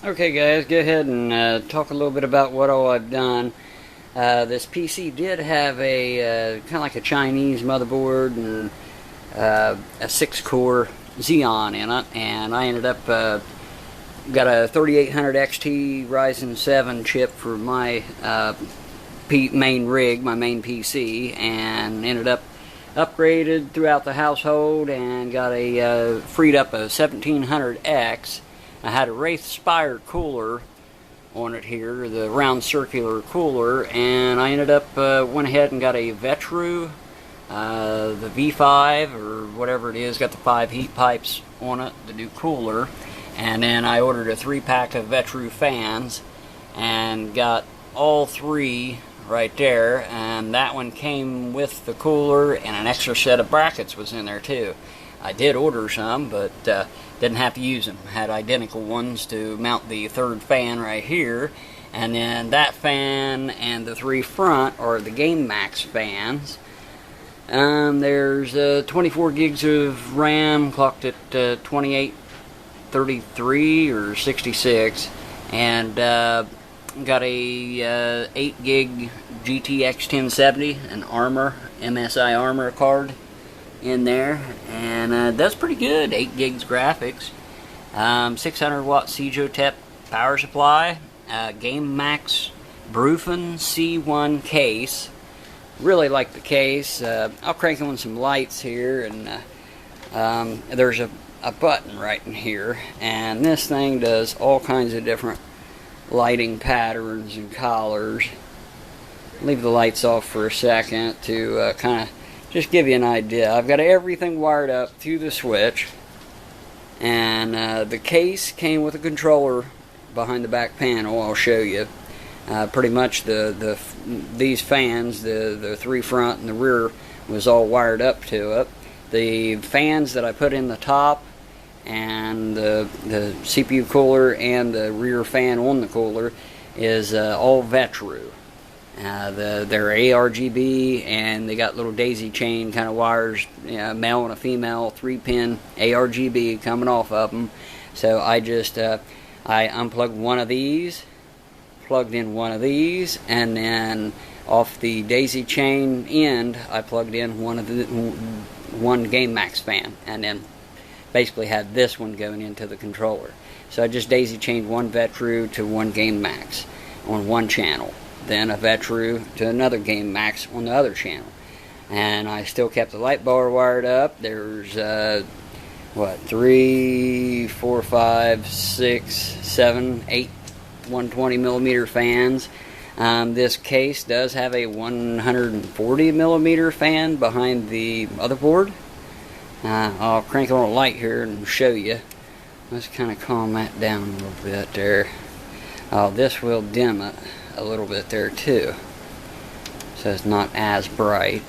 Okay guys, go ahead and talk a little bit about what all I've done. This PC did have a kind of like a Chinese motherboard and a 6-core Xeon in it, and I ended up got a 3800 XT Ryzen 7 chip for my main rig, my main PC, and ended up upgraded throughout the household and got a freed up a 1700X. I had a Wraith Spire cooler on it here, the round circular cooler, and I ended up went ahead and got a vetroo, the V5 or whatever it is, got the 5 heat pipes on it, the new cooler, and then I ordered a 3-pack of vetroo fans and got all 3 right there, and that one came with the cooler, and an extra set of brackets was in there too. I did order some, but didn't have to use them. Had identical ones to mount the 3rd fan right here, and then that fan and the 3 front are the gamemax fans. There's 24 gigs of RAM, clocked at 2833 or 66, and got a 8 gig GTX 1070, an Armor, MSI Armor card in there, and that's pretty good. 8 gigs graphics, 600 watt Cejotep power supply, gamemax brufen C1 case. Really like the case. I'll crank on some lights here, and there's a button right in here, and this thing does all kinds of different lighting patterns and colors. Leave the lights off for a second to kind of just give you an idea. I've got everything wired up to the switch, and the case came with a controller behind the back panel. I'll show you. Pretty much these fans, the 3 front and the rear, was all wired up to it. The fans that I put in the top and the CPU cooler and the rear fan on the cooler is all vetroo. They're ARGB, and they got little daisy chain kind of wires, male and a female, 3-pin ARGB coming off of them. So I just I unplugged one of these, plugged in one of these, and then off the daisy chain end I plugged in one gamemax fan, and then basically had this one going into the controller. So I just daisy chained one vetroo to one gamemax on one channel, then a vetroo to another gamemax on the other channel, and I still kept the light bar wired up. There's 3, 4, 5, 6, 7, 8 120mm fans. This case does have a 140mm fan behind the motherboard. I'll crank on a light here and show you. Let's kind of calm that down a little bit there. This will dim it a little bit there too, so it's not as bright.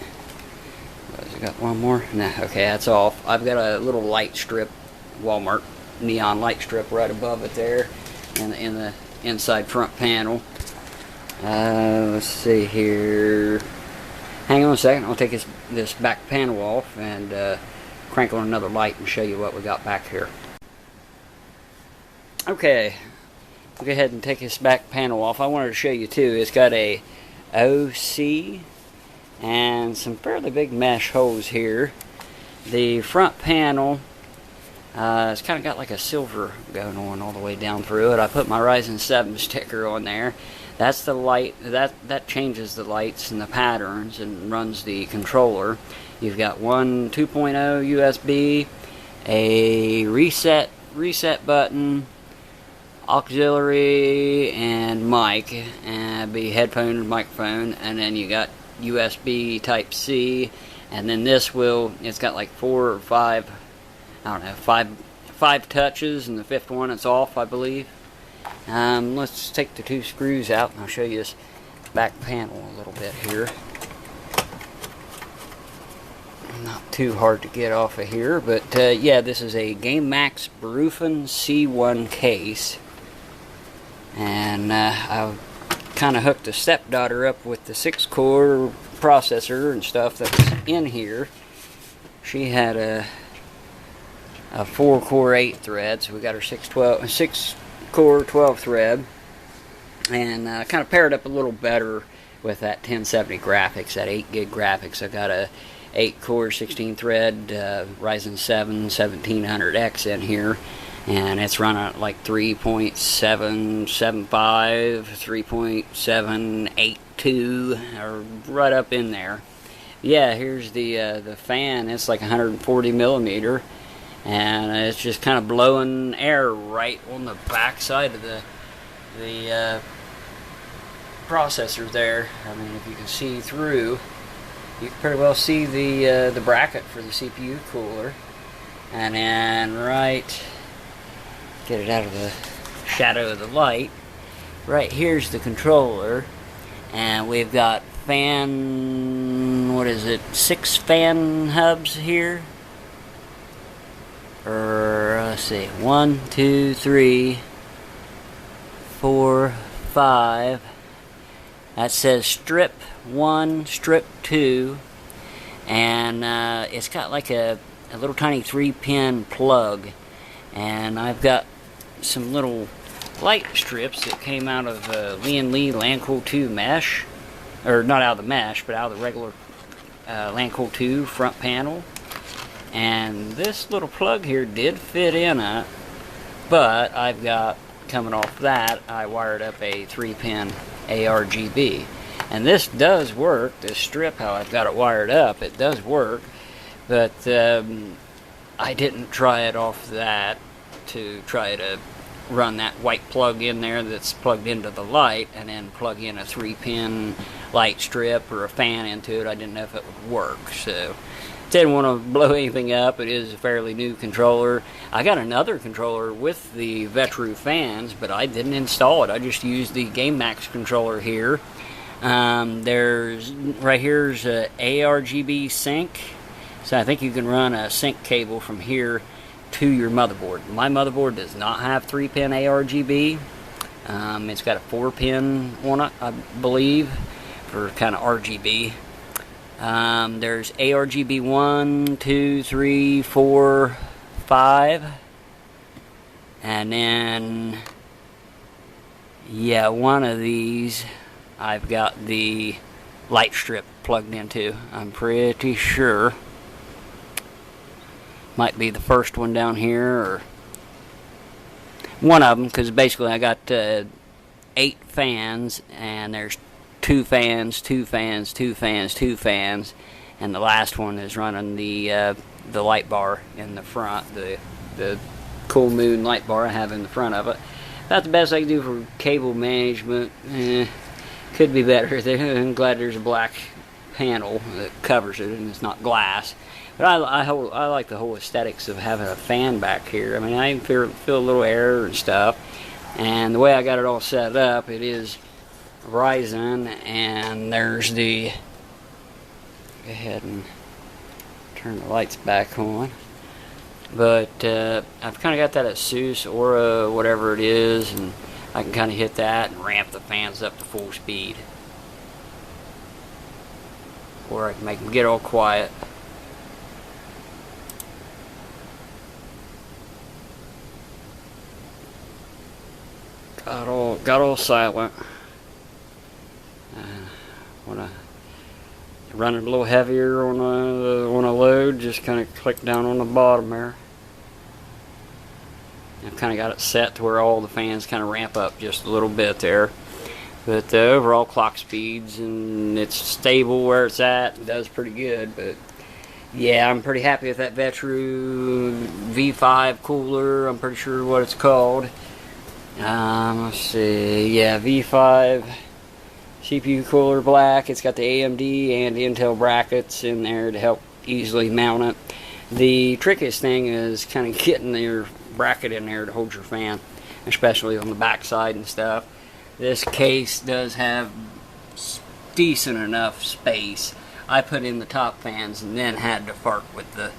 Has it got one more? Nah, okay, that's off. I've got a little light strip, Walmart neon light strip right above it there in the inside front panel. Let's see here. Hang on a second. I'll take this back panel off and crank on another light and show you what we got back here. Okay, we'll go ahead and take this back panel off. I wanted to show you too, it's got a OC and some fairly big mesh holes here. The front panel, it's kind of got like a silver going on all the way down through it. I put my Ryzen 7 sticker on there. That's the light, that changes the lights and the patterns and runs the controller. You've got one 2.0 USB, a reset button, auxiliary, and mic, and be headphone and microphone, and then you got USB Type C, and then this it's got like 4 or 5, I don't know, five touches, and the 5th one it's off, I believe. Let's take the 2 screws out and I'll show you this back panel a little bit here. Not too hard to get off of here, but yeah, this is a gamemax brufen C1 case, and I kind of hooked a stepdaughter up with the 6-core processor and stuff that was in here. She had a 4-core 8 thread, so we got her 6 core 12 thread, and kind of paired up a little better with that 1070 graphics, that 8 gig graphics. I got a 8 core 16 thread Ryzen 7 1700X in here, and it's running at like 3.775, 3.782, or right up in there. Yeah, here's the fan. It's like 140 millimeter, and it's just kind of blowing air right on the back side of the processor there. I mean, if you can see through, you can pretty well see the bracket for the CPU cooler. And then right, get it out of the shadow of the light, right here's the controller, and we've got fan, what is it, 6 fan hubs here, or let's see, 1, 2, 3, 4, 5. That says strip 1, strip 2, and it's got like a little tiny 3-pin plug, and I've got some little light strips that came out of Lee Landcool 2 mesh, or not out of the mesh, but out of the regular Landcool 2 front panel, and this little plug here did fit in it, but I've got, coming off that, I wired up a 3-pin ARGB, and this does work. This strip, how I've got it wired up, it does work, but I didn't try it off that to try to run that white plug in there that's plugged into the light, and then plug in a 3-pin light strip or a fan into it. I didn't know if it would work, so didn't want to blow anything up. It is a fairly new controller. I got another controller with the vetroo fans, but I didn't install it. I just used the gamemax controller here. There's right here's a ARGB sync, so I think you can run a sync cable from here to your motherboard. My motherboard does not have 3-pin ARGB. It's got a 4-pin on it, I believe, for kind of RGB. There's ARGB 1, 2, 3, 4, 5, and then, yeah, one of these I've got the light strip plugged into. I'm pretty sure. Might be the first one down here, or one of them, because basically I got 8 fans, and there's 2 fans, 2 fans, 2 fans, 2 fans, and the last one is running the light bar in the front, the Cool Moon light bar I have in the front of it. About the best I can do for cable management. Could be better. I'm glad there's a black panel that covers it and it's not glass. But I like the whole aesthetics of having a fan back here. I mean, I can feel a little air and stuff. And the way I got it all set up, it is Ryzen, and there's the, go ahead and turn the lights back on, but I've kind of got that at ASUS Aura, whatever it is, and I can kind of hit that and ramp the fans up to full speed, or I can make them get all quiet. Got all silent. When I run it a little heavier on a load, just kind of click down on the bottom there. I've kind of got it set to where all the fans kind of ramp up just a little bit there. But the overall clock speeds, and it's stable where it's at. It does pretty good. But yeah, I'm pretty happy with that vetroo V5 cooler. I'm pretty sure what it's called. Let's see. Yeah, V5 CPU cooler black. It's got the AMD and Intel brackets in there to help easily mount it. The trickiest thing is kind of getting your bracket in there to hold your fan, especially on the back side and stuff. This case does have decent enough space. I put in the top fans and then had to fart with the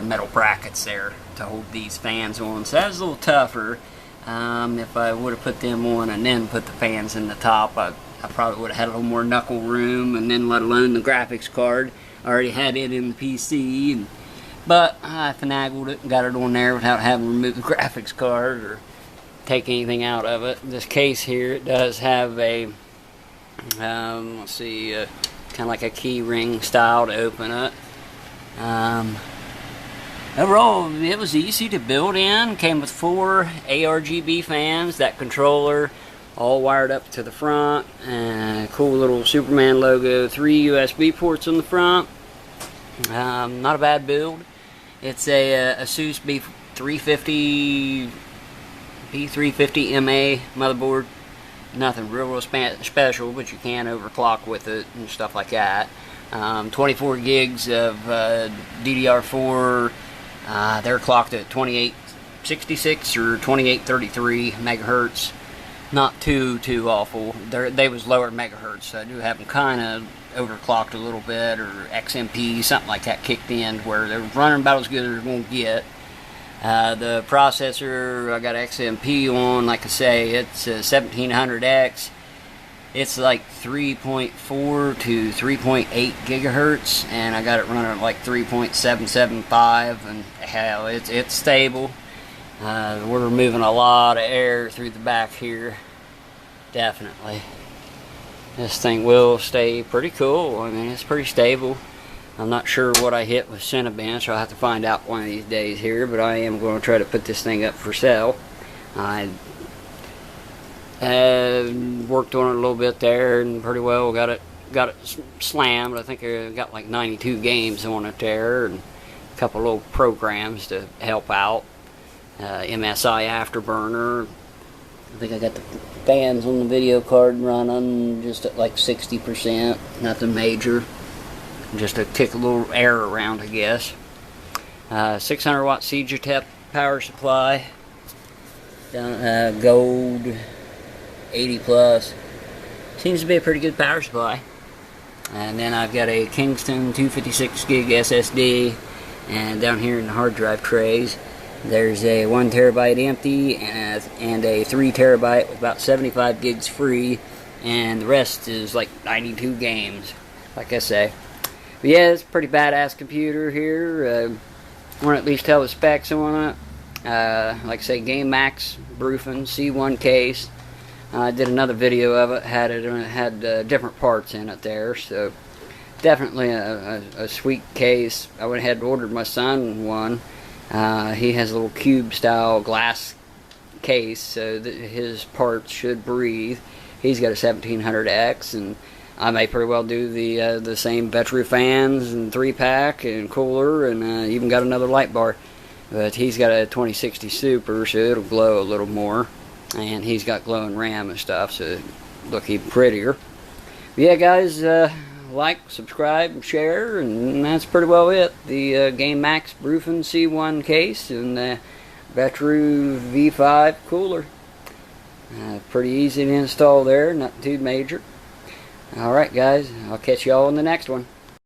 metal brackets there to hold these fans on. So that was a little tougher. If I would have put them on and then put the fans in the top, I probably would have had a little more knuckle room, and then let alone the graphics card. I already had it in the PC, but I finagled it and got it on there without having to remove the graphics card or take anything out of it. This case here, it does have a let's see, kind of like a key ring style to open it. Overall, it was easy to build in. Came with 4 ARGB fans, that controller, all wired up to the front. Cool little Superman logo, 3 USB ports on the front. Not a bad build. It's a ASUS B350 MA motherboard. Nothing real special, but you can overclock with it and stuff like that. 24 gigs of DDR4. They're clocked at 2866 or 2833 megahertz. Not too awful. They was lower megahertz, so I do have them kind of overclocked a little bit, or XMP, something like that kicked in, where they're running about as good as they're going to get. The processor, I got XMP on, like I say, it's 1700X. It's like 3.4 to 3.8 gigahertz, and I got it running at like 3.775, and hell, it's stable. We're moving a lot of air through the back here, definitely. This thing will stay pretty cool. I mean, it's pretty stable. I'm not sure what I hit with Cinebench. I'll have to find out one of these days here, but I am going to try to put this thing up for sale. I worked on it a little bit there and pretty well got it slammed. I think I got like 92 games on it there, and a couple little programs to help out. MSI Afterburner. I think I got the fans on the video card running just at like 60%. Nothing major. Just to kick a little air around, I guess. 600 watt Cegitep power supply. Gold 80 plus. Seems to be a pretty good power supply. And then I've got a Kingston 256 gig SSD. And down here in the hard drive trays, there's a 1 terabyte empty and a 3 terabyte with about 75 gigs free. And the rest is like 92 games, like I say. But yeah, it's a pretty badass computer here. Want to at least tell the specs on it. Like I say, gamemax brufen C1 case. I did another video of it. Had different parts in it there. So definitely a sweet case. I went ahead and ordered my son one. He has a little cube style glass case, so that his parts should breathe. He's got a 1700X, and I may pretty well do the same vetroo fans and 3-pack and cooler, and even got another light bar. But he's got a 2060 Super, so it'll glow a little more, and he's got glowing RAM and stuff, so it'll look even prettier. But yeah, guys, like, subscribe, and share, and that's pretty well it. The gamemax brufen C1 case and the vetroo V5 cooler. Pretty easy to install there, not too major. Alright guys, I'll catch y'all in the next one.